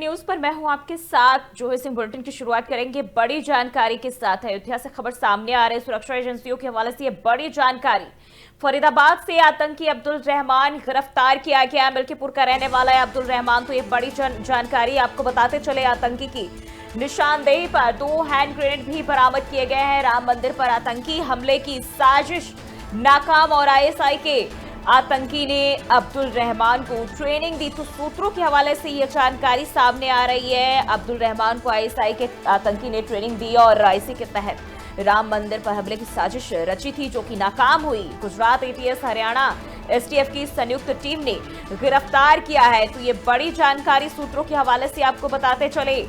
News पर मैं हूं आपके साथ। जो इस बुलेटिन की शुरुआत करेंगे बड़ी जानकारी के साथ। अयोध्या से खबर सामने आ रही है सुरक्षा एजेंसियों के हवाले से। ये बड़ी जानकारी, फरीदाबाद से आतंकी अब्दुल रहमान गिरफ्तार किया गया। मिल्कीपुर का रहने वाला है अब्दुल रहमान। तो ये बड़ी जानकारी आपको बताते चले। आतंकी की निशानदेही पर 2 हैंड ग्रेनेड भी बरामद किए गए हैं। राम मंदिर पर आतंकी हमले की साजिश नाकाम और आईएसआई के आतंकी ने अब्दुल रहमान को ट्रेनिंग दी। तो सूत्रों के हवाले से यह जानकारी सामने आ रही है। अब्दुल रहमान को आईएसआई के आतंकी ने ट्रेनिंग दी और इसी के तहत राम मंदिर पर हमले की साजिश रची थी, जो कि नाकाम हुई। गुजरात एटीएस, हरियाणा एसटीएफ की संयुक्त टीम ने गिरफ्तार किया है। तो ये बड़ी जानकारी सूत्रों के हवाले से आपको बताते चले।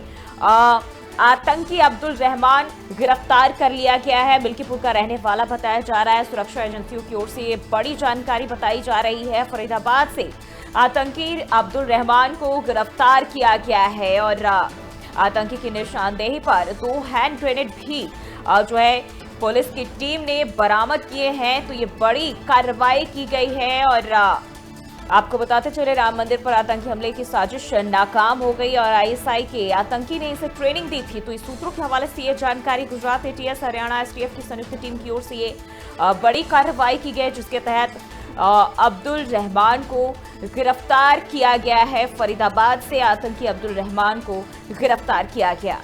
आतंकी अब्दुल रहमान गिरफ्तार कर लिया गया है। मिल्कीपुर का रहने वाला बताया जा रहा है। सुरक्षा एजेंसियों की ओर से ये बड़ी जानकारी बताई जा रही है। फरीदाबाद से आतंकी अब्दुल रहमान को गिरफ्तार किया गया है और आतंकी की निशानदेही पर 2 हैंड ग्रेनेड भी जो है पुलिस की टीम ने बरामद किए हैं। तो ये बड़ी कार्रवाई की गई है और आपको बताते चले राम मंदिर पर आतंकी हमले की साजिश नाकाम हो गई और आईएसआई के आतंकी ने इसे ट्रेनिंग दी थी। तो इस सूत्रों के हवाले से ये जानकारी गुजरात एटीएस, हरियाणा एसटीएफ की संयुक्त टीम की ओर से ये बड़ी कार्रवाई की गई, जिसके तहत अब्दुल रहमान को गिरफ्तार किया गया है। फरीदाबाद से आतंकी अब्दुल रहमान को गिरफ्तार किया गया।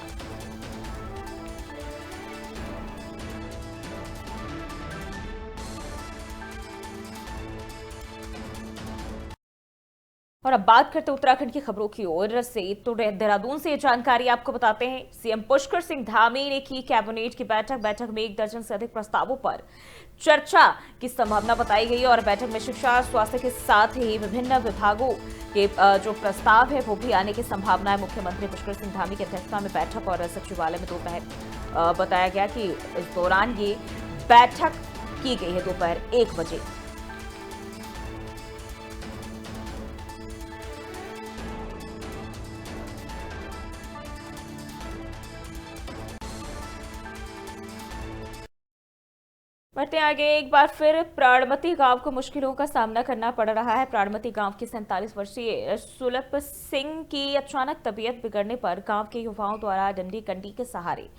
और अब बात करते उत्तराखंड की खबरों की ओर से। तो देहरादून से ये जानकारी आपको बताते हैं। सीएम पुष्कर सिंह धामी ने की कैबिनेट की बैठक में 1 दर्जन से अधिक प्रस्तावों पर चर्चा की संभावना बताई गई और बैठक में शिक्षा, स्वास्थ्य के साथ ही विभिन्न विभागों के जो प्रस्ताव है वो भी आने की संभावना है। मुख्यमंत्री पुष्कर सिंह धामी की अध्यक्षता में बैठक और सचिवालय में दोपहर बताया गया कि इस दौरान ये बैठक की गई है दोपहर 1 बजे। बढ़ते आगे, एक बार फिर प्राणमती गांव को मुश्किलों का सामना करना पड़ रहा है। प्राणमती गांव के 47 वर्षीय सुलभ सिंह की अचानक तबीयत बिगड़ने पर गांव के युवाओं द्वारा डंडी कंडी के सहारे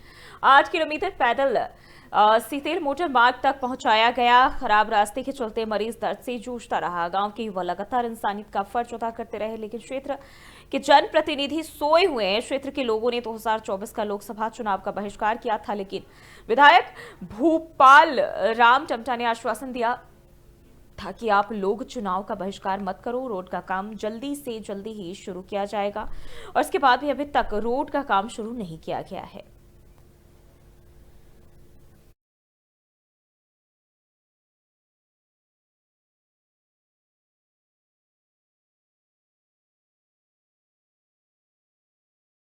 8 किलोमीटर पैदल सीतेल मोटर मार्ग तक पहुंचाया गया। खराब रास्ते के चलते मरीज दर्द से जूझता रहा। गांव के युवा लगातार इंसानियत का फर्ज अदा करते रहे, लेकिन क्षेत्र के जनप्रतिनिधि सोए हुए हैं। क्षेत्र के लोगों ने 2024 का लोकसभा चुनाव का बहिष्कार किया था, लेकिन विधायक भूपाल राम टमटा ने आश्वासन दिया था कि आप लोग चुनाव का बहिष्कार मत करो, रोड का काम जल्दी से जल्दी ही शुरू किया जाएगा। और इसके बाद भी अभी तक रोड का काम शुरू नहीं किया गया है।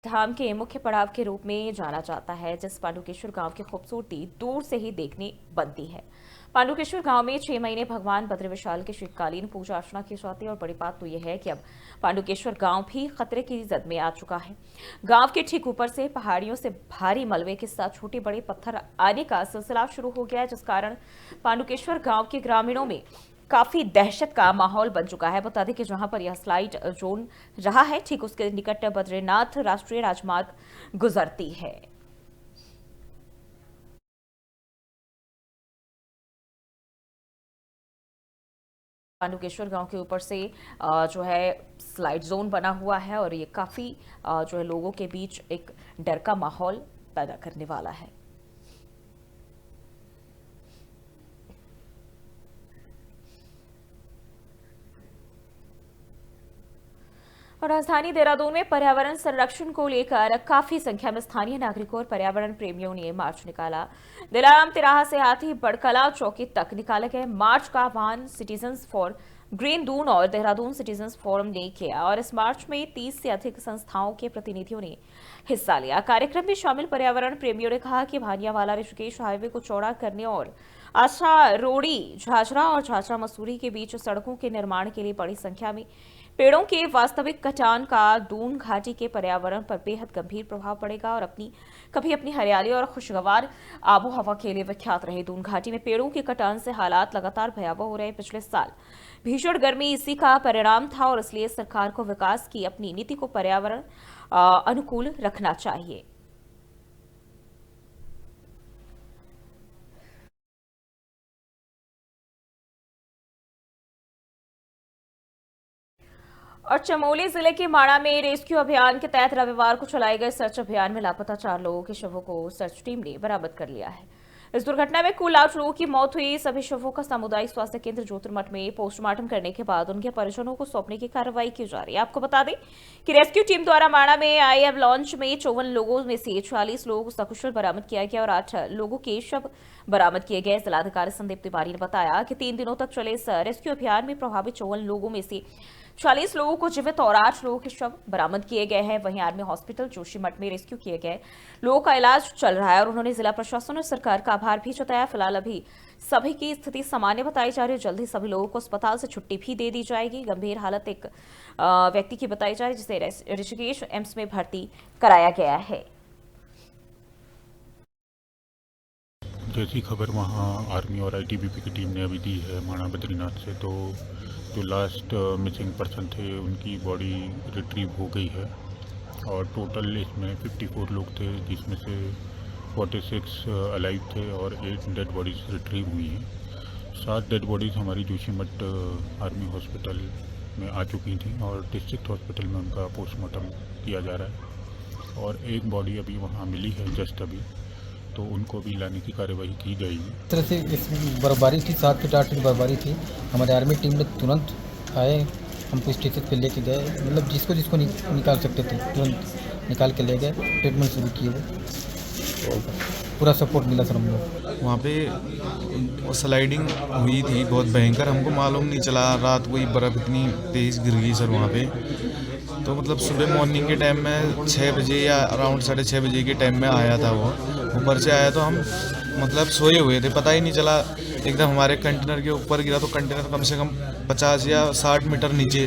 धाम के मुख्य पड़ाव के रूप में जाना जाता है, जिस पांडुकेश्वर गांव की खूबसूरती दूर से ही देखने बनती है। पांडुकेश्वर गांव में 6 महीने भगवान भद्र विशाल की शीतकालीन पूजा अर्चना की जाती है और बड़ी बात तो यह है कि अब पांडुकेश्वर गांव भी खतरे की जद में आ चुका है। गांव के ठीक ऊपर से पहाड़ियों से भारी मलबे के साथ छोटे बड़े पत्थर आने का सिलसिला शुरू हो गया है, जिस कारण पांडुकेश्वर गांव के ग्रामीणों में काफी दहशत का माहौल बन चुका है। बता दें कि जहां पर यह स्लाइड जोन रहा है, ठीक उसके निकट बद्रीनाथ राष्ट्रीय राजमार्ग गुजरती है। पांडुकेश्वर गांव के ऊपर से जो है स्लाइड जोन बना हुआ है और ये काफी जो है लोगों के बीच एक डर का माहौल पैदा करने वाला है। और राजधानी देहरादून में पर्यावरण संरक्षण को लेकर काफी संख्या में स्थानीय नागरिकों और पर्यावरण प्रेमियों ने मार्च निकाला। दिलाराम तिराहा से हाथी बड़कला चौकी तक निकाले गए मार्च का आह्वान सिटीजन्स फॉर ग्रीन दून और देहरादून सिटीजन्स फोरम ने किया और इस मार्च में 30 से अधिक संस्थाओं के प्रतिनिधियों ने हिस्सा लिया। कार्यक्रम में शामिल पर्यावरण प्रेमियों ने कहा कि भानियावाला ऋषिकेश हाईवे को चौड़ा करने और आशा रोड़ी, झाझरा और झाझरा मसूरी के बीच सड़कों के निर्माण के लिए बड़ी संख्या में पेड़ों के वास्तविक कटान का दून घाटी के पर्यावरण पर बेहद गंभीर प्रभाव पड़ेगा और कभी अपनी हरियाली और खुशगवार आबो हवा के लिए विख्यात रहे दून घाटी में पेड़ों के कटान से हालात लगातार भयावह हो रहे। पिछले साल भीषण गर्मी इसी का परिणाम था और इसलिए सरकार को विकास की अपनी नीति को पर्यावरण अनुकूल रखना चाहिए। और चमोली जिले के माणा में रेस्क्यू अभियान के तहत रविवार को चलाए गए सर्च अभियान में लापता 4 लोगों के शवों को सर्च टीम ने बरामद कर लिया है। इस दुर्घटना में कुल 8 लोगों की मौत हुई। सभी शवों का सामुदायिक स्वास्थ्य केंद्र ज्योतिर्मठ में पोस्टमार्टम करने के बाद उनके परिजनों को सौंपने की कार्रवाई की जा रही है। आपको बता दें कि रेस्क्यू टीम द्वारा माणा में आई लॉन्च में 54 लोगों में से 46 लोगों को सकुशल बरामद किया गया और 8 लोगों के शव बरामद किए गए। जिलाधिकारी संदीप तिवारी ने बताया कि 3 दिनों तक चले इस रेस्क्यू अभियान में प्रभावित 54 लोगों में से 40 लोगों को जीवित और 8 लोगों के शव बरामद किए गए हैं। वहीं आर्मी हॉस्पिटल जोशीमठ में रेस्क्यू किए गए लोगों का इलाज चल रहा है और उन्होंने जिला प्रशासन और सरकार का आभार भी जताया। फिलहाल अभी सभी की स्थिति सामान्य बताई जा रही है। जल्द ही सभी लोगों को अस्पताल से छुट्टी भी दे दी जाएगी। गंभीर हालत एक व्यक्ति की बताई जा रही है जिसे ऋषिकेश एम्स में भर्ती कराया गया है। जैसी खबर वहाँ आर्मी और आईटीबीपी की टीम ने अभी दी है माणा बद्रीनाथ से, तो जो लास्ट मिसिंग पर्सन थे उनकी बॉडी रिट्रीव हो गई है और टोटल इसमें 54 लोग थे, जिसमें से 46 अलाइव थे और 8 डेड बॉडीज रिट्रीव हुई हैं। 7 डेड बॉडीज़ हमारी जोशीमठ आर्मी हॉस्पिटल में आ चुकी थी और डिस्ट्रिक्ट हॉस्पिटल में उनका पोस्टमार्टम किया जा रहा है और एक बॉडी अभी वहाँ मिली है जस्ट अभी, तो उनको भी लाने की कार्यवाही की जाएगी। इस तरह से इस बर्फबारी थी, 7 फीट 8 फीट बर्फबारी थी। हमारे आर्मी टीम ने तुरंत आए, हमको स्टेशन पे लेके गए, मतलब जिसको निकाल सकते थे तुरंत निकाल के ले गए, ट्रीटमेंट शुरू किए। वो पूरा सपोर्ट मिला सर हम लोग। वहाँ पे स्लाइडिंग हुई थी बहुत भयंकर, हमको मालूम नहीं चला। रात को ही बर्फ़ इतनी तेज़ गिर गई सर वहाँ पे, तो मतलब सुबह मॉर्निंग के टाइम में 6 बजे या अराउंड 6:30 बजे के टाइम में आया था वो। ऊपर से आया तो हम मतलब सोए हुए थे, पता ही नहीं चला। एकदम हमारे कंटेनर के ऊपर गिरा तो कंटेनर कम से कम 50 या 60 मीटर नीचे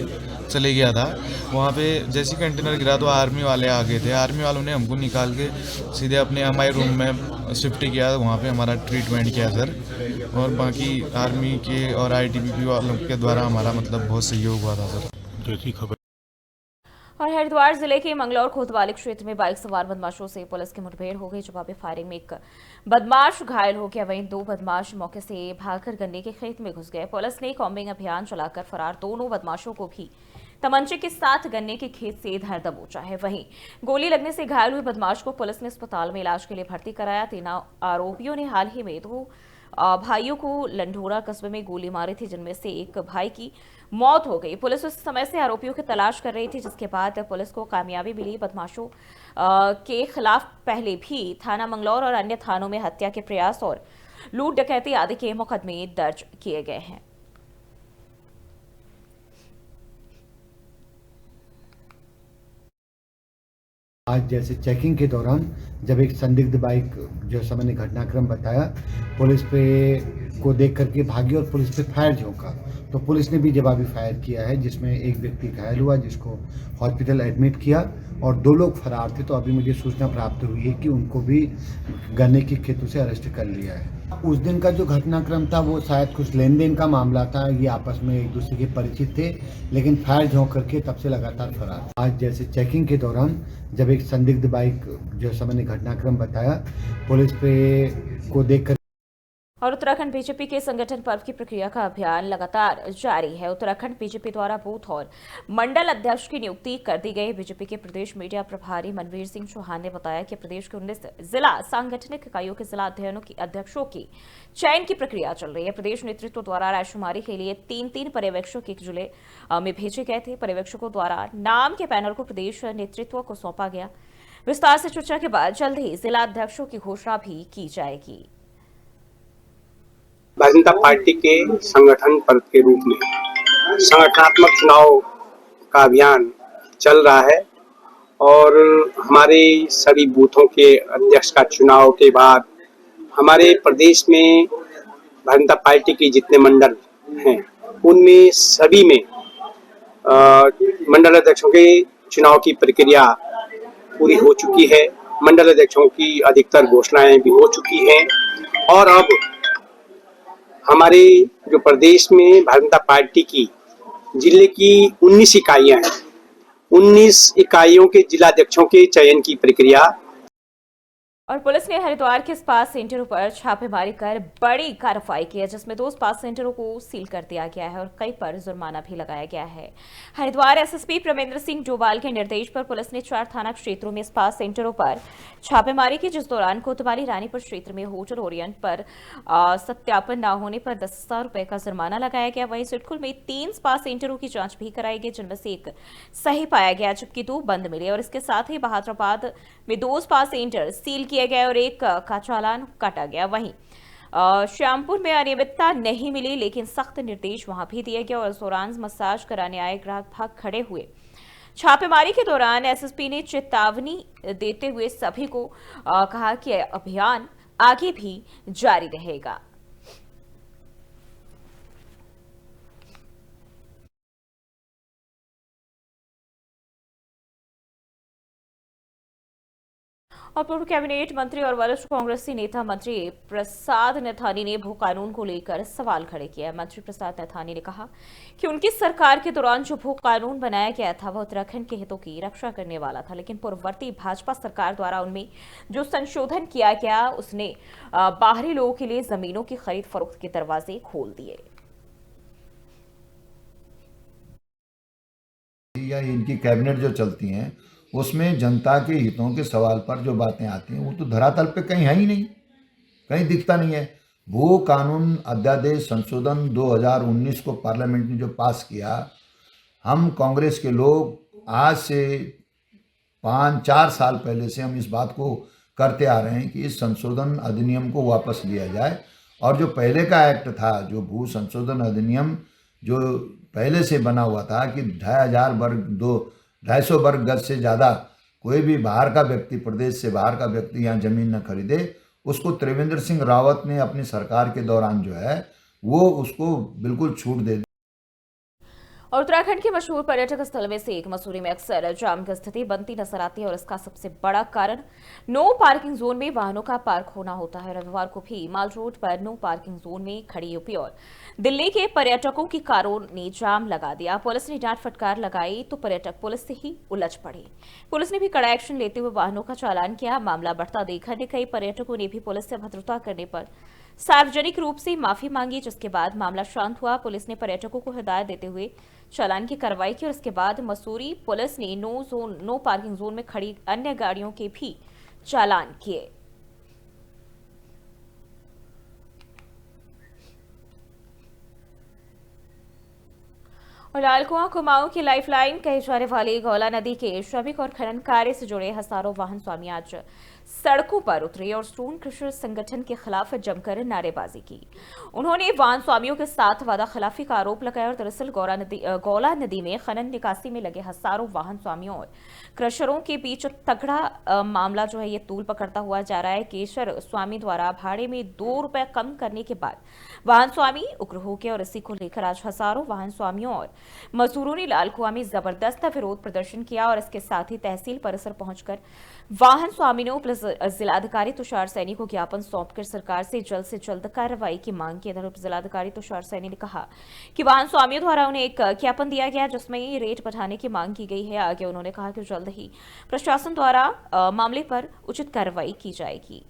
चले गया था। वहाँ पे जैसे कंटेनर गिरा तो आर्मी वाले आ गए थे। आर्मी वालों ने हमको निकाल के सीधे अपने हमारे रूम में शिफ्ट किया, वहाँ पे हमारा ट्रीटमेंट किया सर। और बाकी आर्मी के और आईटीबीपी वालों के द्वारा हमारा मतलब बहुत सहयोग हुआ था सर। जैसी खबर। और हरिद्वार जिले के मंगलौर कोतवाली क्षेत्र में बाइक सवार बदमाशों से पुलिस की मुठभेड़ हो गई। जवाबी फायरिंग में एक बदमाश घायल हो गया, वहीं 2 बदमाश मौके से भागकर गन्ने के खेत में घुस गए। पुलिस ने कॉम्बिंग अभियान चलाकर फरार दोनों बदमाशों को भी तमंचे के साथ गन्ने के खेत से धर दबोचा है। वहीं गोली लगने से घायल हुए बदमाश को पुलिस ने अस्पताल में इलाज के लिए भर्ती कराया। 3 आरोपियों ने हाल ही में 2 भाइयों को लंढोरा कस्बे में गोली मारी थी, जिनमें से एक भाई की मौत हो गई। पुलिस उस समय से आरोपियों की तलाश कर रही थी, जिसके बाद पुलिस को कामयाबी मिली। बदमाशों के खिलाफ पहले भी थाना मंगलौर और अन्य थानों में हत्या के प्रयास और लूट डकैती आदि के मुकदमे दर्ज किए गए हैं। आज जैसे चेकिंग के दौरान जब एक संदिग्ध बाइक जो समय ने घटनाक्रम बताया, पुलिस पे को देख करके भागी और पुलिस पे फायर झोंका, तो पुलिस ने भी जवाबी फायर किया है, जिसमें एक व्यक्ति घायल हुआ जिसको हॉस्पिटल एडमिट किया और 2 लोग फरार थे। तो अभी मुझे सूचना प्राप्त हुई है कि उनको भी गन्ने के खेतों से अरेस्ट कर लिया है। उस दिन का जो घटनाक्रम था वो शायद कुछ लेन देन का मामला था, ये आपस में एक दूसरे के परिचित थे, लेकिन फायर झोंक करके तब से लगातार फरार। आज जैसे चेकिंग के दौरान जब एक संदिग्ध बाइक जो समय ने घटनाक्रम बताया, पुलिस पे को देखकर। और उत्तराखंड बीजेपी के संगठन पर्व की प्रक्रिया का अभियान लगातार जारी है। उत्तराखंड बीजेपी द्वारा बूथ और मंडल अध्यक्ष की नियुक्ति कर दी गई। बीजेपी के प्रदेश मीडिया प्रभारी मनवीर सिंह चौहान ने बताया कि प्रदेश के 19 जिला सांगठनिक इकाइयों के जिला अध्यक्षों की चयन की प्रक्रिया चल रही है। प्रदेश नेतृत्व द्वारा रायशुमारी के लिए 3 पर्यवेक्षक एक जिले में भेजे गए थे। पर्यवेक्षकों द्वारा नाम के पैनल को प्रदेश नेतृत्व को सौंपा गया। विस्तार से चर्चा के बाद जल्द ही जिला अध्यक्षों की घोषणा भी की जाएगी। भारतीय जनता पार्टी के संगठन पर्व के रूप में संगठनात्मक चुनाव का अभियान चल रहा है और हमारे सभी बूथों के अध्यक्ष का चुनाव के बाद हमारे प्रदेश में भारतीय जनता पार्टी के जितने मंडल हैं उनमें सभी में मंडल अध्यक्षों के चुनाव की प्रक्रिया पूरी हो चुकी है। मंडल अध्यक्षों की अधिकतर घोषणाएं भी हो चुकी हैं और अब हमारे जो प्रदेश में भारतीय जनता पार्टी की जिले की 19 इकाइयां हैं 19 इकाइयों के जिलाध्यक्षों के चयन की प्रक्रिया। और पुलिस ने हरिद्वार के स्पा सेंटरों पर छापेमारी कर बड़ी कार्रवाई की है, जिसमें 2 स्पा सेंटरों को सील कर दिया गया है और कई पर जुर्माना भी लगाया गया है। हरिद्वार एसएसपी प्रमेंद्र सिंह डोभाल के निर्देश पर पुलिस ने 4 थाना क्षेत्रों में स्पा सेंटरों पर छापेमारी की, जिस दौरान कोतवाली रानीपुर क्षेत्र में होटल ओरिएंट पर सत्यापन न होने पर 10,000 रुपए का जुर्माना लगाया गया। वहीं सिडकुल में 3 स्पा सेंटरों की जांच भी कराई गई, जिनमें से एक सही पाया गया जबकि 2 बंद मिले और इसके साथ ही बहादुराबाद में 2 स्पा सेंटर सील किए गए और एक का चालान काटा गया। वहीं श्यामपुर में अनियमितता नहीं मिली, लेकिन सख्त निर्देश वहां भी दिए गए और इस दौरान मसाज कराने आए ग्राहक भाग खड़े हुए। छापेमारी के दौरान एसएसपी ने चेतावनी देते हुए सभी को कहा कि अभियान आगे भी जारी रहेगा। और पूर्व कैबिनेट मंत्री और वरिष्ठ कांग्रेसी नेता मंत्री प्रसाद नैथानी ने भू कानून को लेकर सवाल खड़े किया। मंत्री प्रसाद नैथानी ने कहा कि उनकी सरकार के दौरान जो भू कानून बनाया गया था वह उत्तराखंड के हितों की रक्षा करने वाला था, लेकिन पूर्ववर्ती भाजपा सरकार द्वारा उनमें जो संशोधन किया गया उसने बाहरी लोगों के लिए जमीनों की खरीद फरोख्त के दरवाजे खोल दिए। या इनकी कैबिनेट जो चलती हैं उसमें जनता के हितों के सवाल पर जो बातें आती हैं वो तो धरातल पे कहीं है ही नहीं, कहीं दिखता नहीं है। वो कानून अध्यादेश संशोधन 2019 को पार्लियामेंट ने जो पास किया, हम कांग्रेस के लोग आज से 5-4 साल पहले से हम इस बात को करते आ रहे हैं कि इस संशोधन अधिनियम को वापस लिया जाए और जो पहले का एक्ट था, जो भू संशोधन अधिनियम जो पहले से बना हुआ था कि 250 वर्ग गज से ज़्यादा कोई भी बाहर का व्यक्ति, प्रदेश से बाहर का व्यक्ति यहाँ ज़मीन न खरीदे, उसको त्रिवेंद्र सिंह रावत ने अपनी सरकार के दौरान जो है वो उसको बिल्कुल छूट दे दी। और उत्तराखंड के मशहूर पर्यटक स्थल में से एक मसूरी में अक्सर जाम की स्थिति बनती नजर आती है और इसका सबसे बड़ा कारण नो पार्किंग जोन में वाहनों का पार्क होना होता है। रविवार को भी माल रोड पर नो पार्किंग जोन में खड़ी यूपी और दिल्ली के पर्यटकों की कारों ने जाम लगा दिया। पुलिस ने डांट फटकार लगाई तो पर्यटक पुलिस से ही उलझ पड़े। पुलिस ने भी कड़ा एक्शन लेते हुए वाहनों का चालान किया। मामला बढ़ता देखा कई पर्यटकों ने भी पुलिस से अभद्रता करने पर सार्वजनिक रूप से माफी मांगी, जिसके बाद मामला शांत हुआ। पुलिस ने पर्यटकों को हिदायत देते हुए चालान की कार्रवाई की और इसके बाद मसूरी पुलिस ने नो पार्किंग जोन में खड़ी अन्य गाड़ियों के भी चालान किए। और लालकुआं कुमाऊं की लाइफलाइन कही जाने वाली गौला नदी के श्रमिक और खनन कार्य से जुड़े हजारों वाहन स्वामी आज सड़कों पर उतरे और स्टोन क्रशर संगठन के खिलाफ जमकर नारेबाजी की। उन्होंने वाहन स्वामियों के साथ वादा खिलाफी का आरोप लगाया और दरअसल गौला नदी में खनन निकासी में लगे हजारों वाहन स्वामियों और क्रशरों के बीच तगड़ा मामला जो है ये तूल पकड़ता हुआ जा रहा है। केशर स्वामी द्वारा भाड़े में 2 रुपए कम करने के बाद वाहन स्वामी उग्र हो गए और इसी को लेकर आज हजारों वाहन स्वामियों और मजदूरों ने लालकुआं में जबरदस्त विरोध प्रदर्शन किया और इसके साथ ही तहसील परिसर पहुंचकर वाहन स्वामियों प्लस जिलाधिकारी तुषार सैनी को ज्ञापन सौंपकर सरकार से जल्द कार्रवाई की मांग की। इधर उप जिलाधिकारी तुषार सैनी ने कहा कि वाहन स्वामियों द्वारा उन्हें एक ज्ञापन दिया गया जिसमें रेट बढ़ाने की मांग की गई है। आगे उन्होंने कहा कि जल्द ही प्रशासन द्वारा मामले पर उचित कार्रवाई की जाएगी।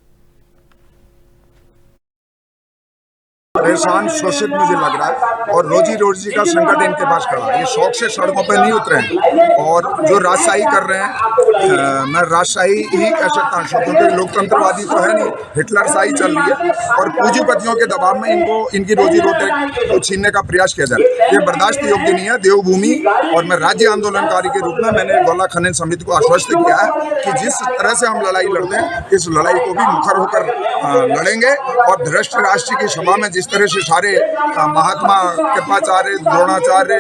परेशान शोषित मुझे लग रहा है और रोजी रोजी का संकट इनके पास खड़ा है। ये शौक से सड़कों पर नहीं उतरे हैं और जो राजशाही कर रहे हैं, मैं राजशाही ही कह सकता हूँ क्योंकि लोकतंत्रवादी तो है नहीं, हिटलर शाही चल रही है और पूंजीपतियों के दबाव में इनको इनकी रोजी रोटी को छीनने का प्रयास किया जाए। ये बर्दाश्त योग्य नहीं है। देवभूमि और मैं राज्य आंदोलनकारी के रूप में मैंने गौला खनन समिति को आश्वस्त किया है कि जिस तरह से हम लड़ाई लड़ते हैं इस लड़ाई को भी मुखर होकर लड़ेंगे और धृष्ट राष्ट्र की सभा में जिस तरह से सारे महात्मा कृपाचार्य, द्रोणाचार्य,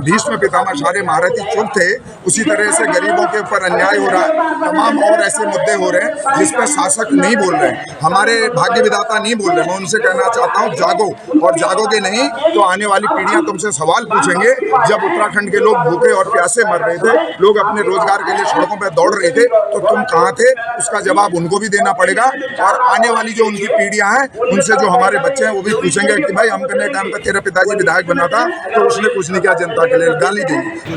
भीष्म पितामह सारे महारथी चुप थे, उसी तरह से गरीबों के ऊपर अन्याय हो रहा है। तमाम और ऐसे मुद्दे हो रहे हैं जिस पर शासक नहीं बोल रहे हैं, हमारे भाग्य विधाता नहीं बोल रहे। मैं उनसे कहना चाहता हूँ जागो, और जागोगे नहीं तो आने वाली पीढ़ियां तुमसे सवाल पूछेंगे। जब उत्तराखंड के लोग भूखे और प्यासे मर रहे थे, लोग अपने रोजगार के लिए सड़कों पर दौड़ रहे थे, तो तुम कहाँ थे? उसका जवाब उनको भी देना पड़ेगा और आने वाली जो उनकी पीढ़ियां हैं उनसे जो हमारे बच्चे हैं वो भी पूछेंगे कि भाई हम करने टाइम पर तेरा पिताजी विधायक बना था तो उसने कुछ नहीं किया जनता के लिए, गाली देंगे। जो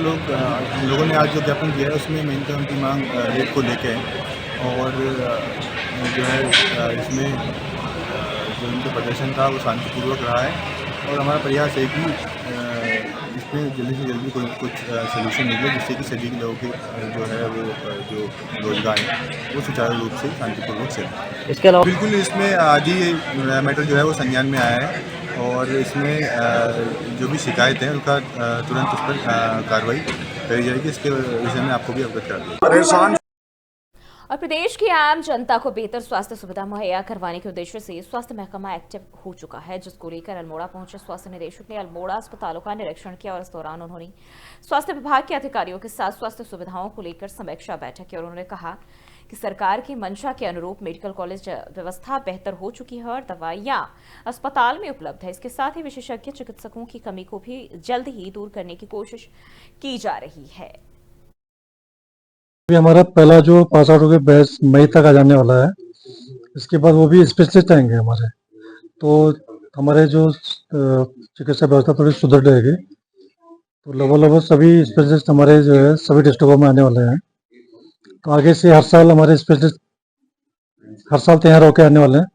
लोगों ने आज जो ज्ञापन दिया है उसमें मेन तो उनकी मांग रेट को लेके है और जो है इसमें जो उनका प्रदर्शन था वो शांतिपूर्वक रहा है और हमारा प्रयास है कि इसमें जल्दी से जल्दी कोई कुछ सलूशन निकले जिससे कि सभी लोगों के जो है वो जो रोजगार है वो सुचारू रूप से शांतिपूर्वक चले। इसके अलावा बिल्कुल इसमें आज ही मैटर जो है वो संज्ञान में आया है और इसमें जो भी शिकायत है उनका तुरंत उस पर कार्रवाई करी जाएगी। इसके विषय में आपको भी अवगत करा देंगे। परेशान और प्रदेश की आम जनता को बेहतर स्वास्थ्य सुविधा मुहैया करवाने के उद्देश्य से स्वास्थ्य महकमा एक्टिव हो चुका है, जिसको लेकर अल्मोड़ा पहुंचे स्वास्थ्य निदेशक ने अल्मोड़ा अस्पतालों का निरीक्षण किया और इस दौरान उन्होंने स्वास्थ्य विभाग के अधिकारियों के साथ स्वास्थ्य सुविधाओं को लेकर समीक्षा बैठक की और उन्होंने कहा कि सरकार की मंशा के अनुरूप मेडिकल कॉलेज व्यवस्था बेहतर हो चुकी है और दवाइयां अस्पताल में उपलब्ध है। इसके साथ ही विशेषज्ञ चिकित्सकों की कमी को भी जल्द ही दूर करने की कोशिश की जा रही है। अभी हमारा पहला जो पास आउट हो गया बैच मई तक आ जाने वाला है, इसके बाद वो भी स्पेशलिस्ट आएंगे हमारे, तो हमारे जो चिकित्सा व्यवस्था थोड़ी सुधर जाएगी। तो लगभग सभी स्पेशलिस्ट हमारे जो है सभी डिस्ट्रिक्टों में आने वाले हैं। तो आगे से हर साल हमारे स्पेशलिस्ट हर साल तैयार होकर आने वाले हैं,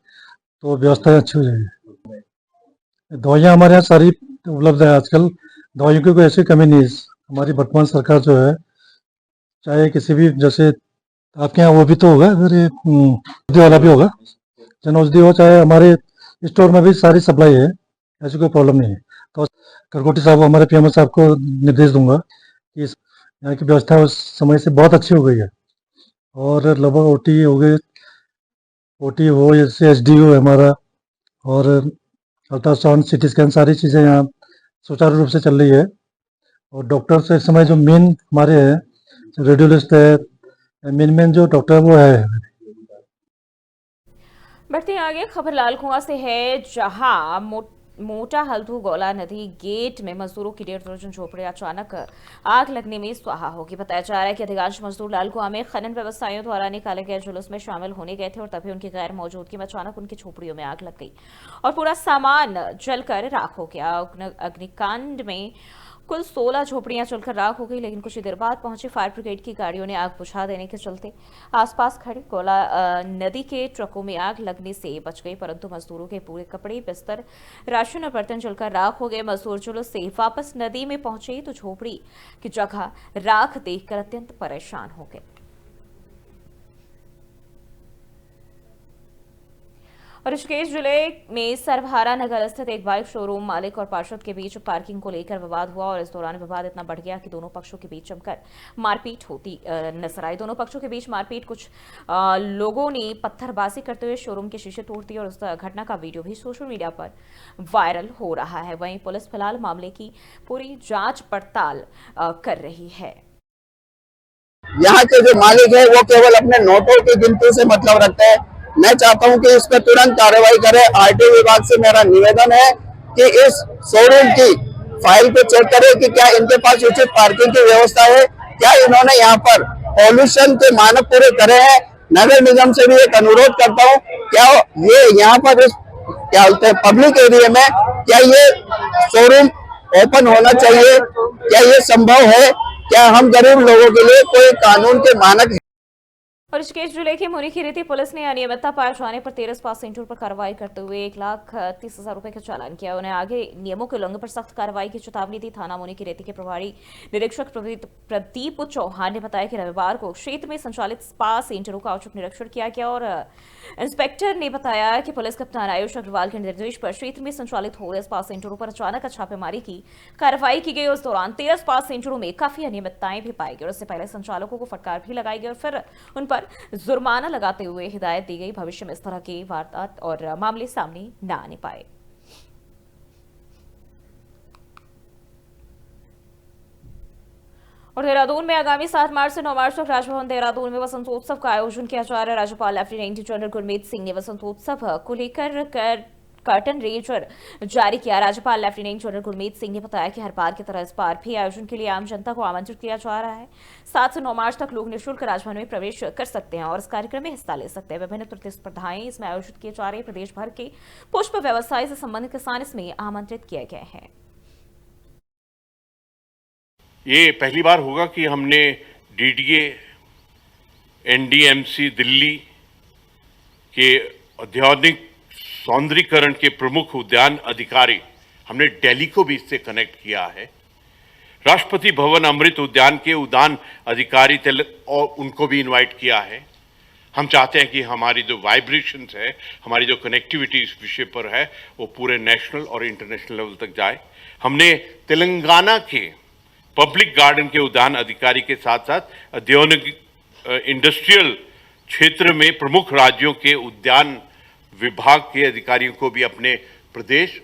तो व्यवस्था अच्छी हो जाएगी। दवाइयाँ हमारे यहाँ सारी उपलब्ध है, आजकल दवाइयों की कोई ऐसी कमी नहीं है। हमारी वर्तमान सरकार जो है चाहे किसी भी, जैसे आपके यहाँ वो भी तो होगा, अगर औषधि वाला भी होगा, जन औषधि हो, चाहे हमारे स्टोर में भी सारी सप्लाई है, ऐसी कोई प्रॉब्लम नहीं है। तो करकोटी साहब हमारे पीएमओ साहब को निर्देश दूंगा कि इस यहाँ की व्यवस्था उस समय से बहुत अच्छी हो गई है और लगभग ओटी हो गए, ओटी हो जैसे एचडीयू है हमारा और अल्ट्रासाउंड सिटी स्कैन सारी चीज़ें यहाँ सुचारू रूप से चल रही है। और डॉक्टर से इस समय जो मेन हमारे हैं रेडियोलिस्ट है, मेन जो डॉक्टर वो है। बढ़ते आगे खबर लाल कुआं से है, जहां मोटा हल्दू गौला नदी गेट में मजदूरों की 1.5 दर्जन झोपड़ियां अचानक आग लगने में स्वाहा होगी। बताया जा रहा है कि अधिकांश मजदूर लाल कुआं में खनन व्यवसायियों द्वारा निकाले गए जुलूस में शामिल होने गए थे और तभी उनकी गैर मौजूदगी में अचानक उनकी झोपड़ियों में आग लग गई और पूरा सामान जलकर राख हो गया। अग्निकांड में कुल 16 झोपड़ियां जलकर राख हो गई, लेकिन कुछ ही देर बाद पहुंची फायर ब्रिगेड की गाड़ियों ने आग बुझा देने के चलते आसपास खड़े गौला नदी के ट्रकों में आग लगने से बच गई, परंतु मजदूरों के पूरे कपड़े, बिस्तर, राशन और बर्तन जलकर राख हो गए। मजदूर जुलूस से वापस नदी में पहुंचे तो झोपड़ी की जगह राख देखकर अत्यंत परेशान हो गए। और ऋषिकेश जिले में सरभारा नगर स्थित एक बाइक शोरूम मालिक और पार्षद के बीच पार्किंग को लेकर विवाद हुआ और इस दौरान विवाद इतना बढ़ गया कि दोनों पक्षों के बीच जमकर मारपीट होती नजर आई। दोनों पक्षों के बीच मारपीट, कुछ लोगों ने पत्थरबाजी करते हुए शोरूम के शीशे तोड़ दिए और उस घटना का वीडियो भी सोशल मीडिया पर वायरल हो रहा है। वहीं पुलिस फिलहाल मामले की पूरी जांच पड़ताल कर रही है। यहाँ के जो मालिक है वो केवल अपने नोटों की गिनती से मतलब रखते हैं। मैं चाहता हूं कि इस पर तुरंत कार्रवाई करे। आरटीओ विभाग से मेरा निवेदन है कि इस शोरूम की फाइल को चेक करे कि क्या इनके पास उचित पार्किंग की व्यवस्था है, क्या इन्होंने यहाँ पर पॉल्यूशन के मानक पूरे करे हैं। नगर निगम से भी एक अनुरोध करता हूँ, क्या ये यहाँ पर क्या बोलते हैं पब्लिक एरिया में क्या ये शोरूम ओपन होना चाहिए, क्या ये संभव है, क्या हम गरीब लोगों के लिए कोई कानून के मानक है। और ऋषिकेश जिले की मुनीखेरेती पुलिस ने अनियमितता पाए जाने पर 13 स्पा सेंटर पर कार्रवाई करते हुए 1,30,000 रुपए का चालान किया। उन्हें आगे नियमों के उल्लंघन पर सख्त कार्रवाई की चेतावनी दी। थाना मुनीखेरेती के प्रभारी निरीक्षक प्रदीप चौहान ने बताया कि रविवार को क्षेत्र में संचालित स्पा सेंटरों का औचक निरीक्षण किया गया और इंस्पेक्टर ने बताया कि पुलिस कप्तान आयुष अग्रवाल के निर्देश पर क्षेत्र में संचालित हो रहे स्पा सेंटरों पर अचानक छापेमारी की कार्रवाई की गई। उस दौरान 13 स्पा सेंटरों में काफी अनियमितताएं भी पाई गई और इससे पहले संचालकों को फटकार भी लगाई गई और फिर उन पर जुर्माना लगाते हुए हिदायत दी गई भविष्य में इस तरह की वारदात और मामले सामने न आने पाए। और देहरादून में आगामी 7 मार्च से 9 मार्च तक राजभवन देहरादून में वसंतोत्सव का आयोजन किया जा रहा है। राज्यपाल लेफ्टिनेंट जनरल गुरमीत सिंह ने वसंतोत्सव को लेकर कर्टन रेजर जारी किया। राज्यपाल लेफ्टिनेंट जनरल गुरमीत सिंह ने बताया कि हर बार की तरह इस बार भी आयोजन के लिए आम जनता को आमंत्रित किया जा रहा है। 7 से 9 मार्च तक लोग निःशुल्क राजभवन में प्रवेश कर सकते हैं और इस कार्यक्रम में हिस्सा ले सकते हैं। विभिन्न प्रतिस्पर्धाएं इसमें आयोजित किए जा रहे हैं। प्रदेश भर के पुष्प व्यवसाय से संबंधित किसान इसमें आमंत्रित किए गए हैं। ये पहली बार होगा कि हमने डीडीए एनडीएमसी दिल्ली के औद्योगिक सौंदर्यीकरण के प्रमुख उद्यान अधिकारी हमने दिल्ली को भी इससे कनेक्ट किया है। राष्ट्रपति भवन अमृत उद्यान के उद्यान अधिकारी और उनको भी इनवाइट किया है। हम चाहते हैं कि हमारी जो वाइब्रेशंस है, हमारी जो कनेक्टिविटी इस विषय पर है, वो पूरे नेशनल और इंटरनेशनल लेवल तक जाए। हमने तेलंगाना के पब्लिक गार्डन के उद्यान अधिकारी के साथ साथ औद्योगिक इंडस्ट्रियल क्षेत्र में प्रमुख राज्यों के उद्यान विभाग के अधिकारियों को भी अपने प्रदेश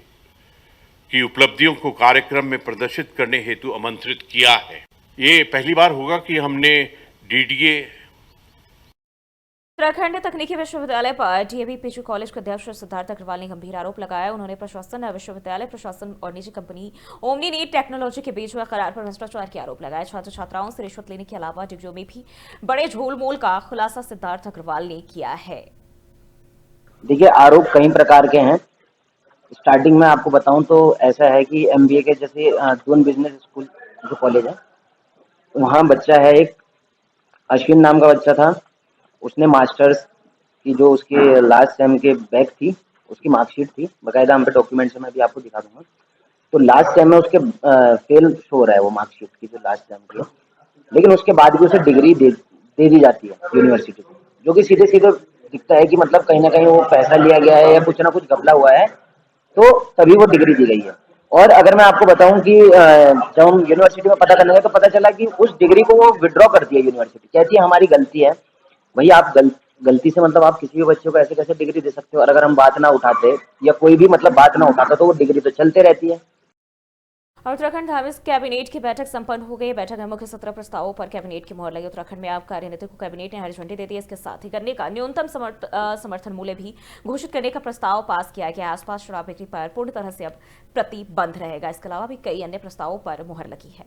की उपलब्धियों को कार्यक्रम में प्रदर्शित करने हेतु आमंत्रित किया है। ये पहली बार होगा कि हमने डीडीए उत्तराखंड तकनीकी विश्वविद्यालय पर डीएवी पीजी कॉलेज के अध्यक्ष सिद्धार्थ अग्रवाल ने गंभीर आरोप लगाया। उन्होंने प्रशासन, विश्वविद्यालय प्रशासन और निजी कंपनी ओमनी नीट टेक्नोलॉजी के बीच हुए करार पर भ्रष्टाचार के आरोप लगाए। छात्र छात्राओं से रिश्वत लेने के अलावा डिग्रियों में भी बड़े झोलमोल का खुलासा सिद्धार्थ अग्रवाल ने किया है। देखिए, आरोप कई प्रकार के हैं। स्टार्टिंग में आपको बताऊं तो ऐसा है कि एमबीए के जैसे डून बिजनेस स्कूल जो कॉलेज है, वहाँ बच्चा है एक अश्विन नाम का बच्चा था। उसने मास्टर्स की जो उसके लास्ट सेम के बैक थी, उसकी मार्कशीट थी, बाकायदा हम पे डॉक्यूमेंट्स में भी आपको दिखा दूंगा। तो लास्ट सेम में उसके फेल शो हो रहा है वो मार्कशीट की जो लास्ट सेम की है, लेकिन उसके बाद भी उसे डिग्री दे दी जाती है यूनिवर्सिटी से, जो कि सीधे सीधे दिखता है कि मतलब कहीं ना कहीं वो पैसा लिया गया है या कुछ ना कुछ घपला हुआ है, तो तभी वो डिग्री दी गई है। और अगर मैं आपको बताऊं कि जब हम यूनिवर्सिटी में पता करने गए तो पता चला कि उस डिग्री को वो विड्रॉ कर दिया यूनिवर्सिटी। कहती है हमारी गलती है। भैया, आप गलती से मतलब आप किसी भी बच्चे को ऐसे कैसे डिग्री दे सकते हो? और अगर हम बात ना उठाते या कोई भी मतलब बात ना उठाता तो वो डिग्री तो चलते रहती है। और उत्तराखंड धार्मिक कैबिनेट की बैठक संपन्न हो गई। बैठक में मुख्य 17 प्रस्तावों पर कैबिनेट की मोहर लगी। उत्तराखंड में आप कार्यनीति को कैबिनेट ने हरी झंडी दे दी। इसके साथ ही गन्ने का न्यूनतम समर्थन मूल्य भी घोषित करने का प्रस्ताव पास किया गया। आसपास शराब बिक्री पर पूर्ण तरह से अब प्रतिबंध रहेगा। इसके अलावा भी कई अन्य प्रस्तावों पर मोहर लगी है।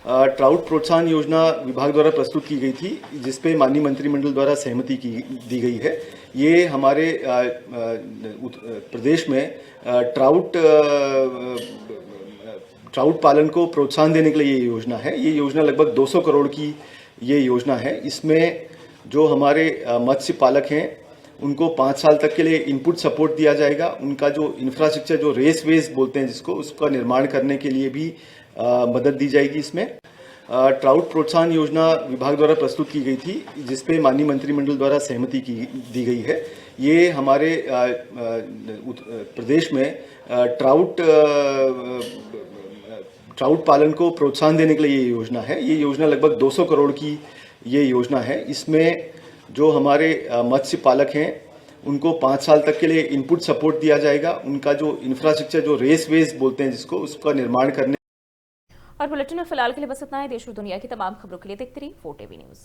ट्राउट प्रोत्साहन योजना विभाग द्वारा प्रस्तुत की गई थी, जिसपे माननीय मंत्रिमंडल द्वारा सहमति दी गई है। ये हमारे प्रदेश में ट्राउट पालन को प्रोत्साहन देने के लिए ये योजना है। ये योजना लगभग 200 करोड़ की ये योजना है। इसमें जो हमारे मत्स्य पालक हैं उनको 5 साल तक के लिए इनपुट सपोर्ट दिया जाएगा। उनका जो इंफ्रास्ट्रक्चर, जो रेस वेस बोलते हैं जिसको, उसका निर्माण करने के लिए भी मदद दी जाएगी। इसमें ट्राउट प्रोत्साहन योजना विभाग द्वारा प्रस्तुत की गई थी, जिसपे माननीय मंत्रिमंडल द्वारा सहमति दी गई है। ये हमारे प्रदेश में ट्राउट पालन को प्रोत्साहन देने के लिए ये योजना है। ये योजना लगभग 200 करोड़ की ये योजना है। इसमें जो हमारे मत्स्य पालक हैं उनको 5 साल तक के लिए इनपुट सपोर्ट दिया जाएगा। उनका जो इंफ्रास्ट्रक्चर, जो रेस वेस बोलते हैं जिसको, उसका निर्माण करने। और बुलेटिन में फिलहाल के लिए बस इतना ही। देश और दुनिया की तमाम खबरों के लिए देखते रहिए 4TV न्यूज़।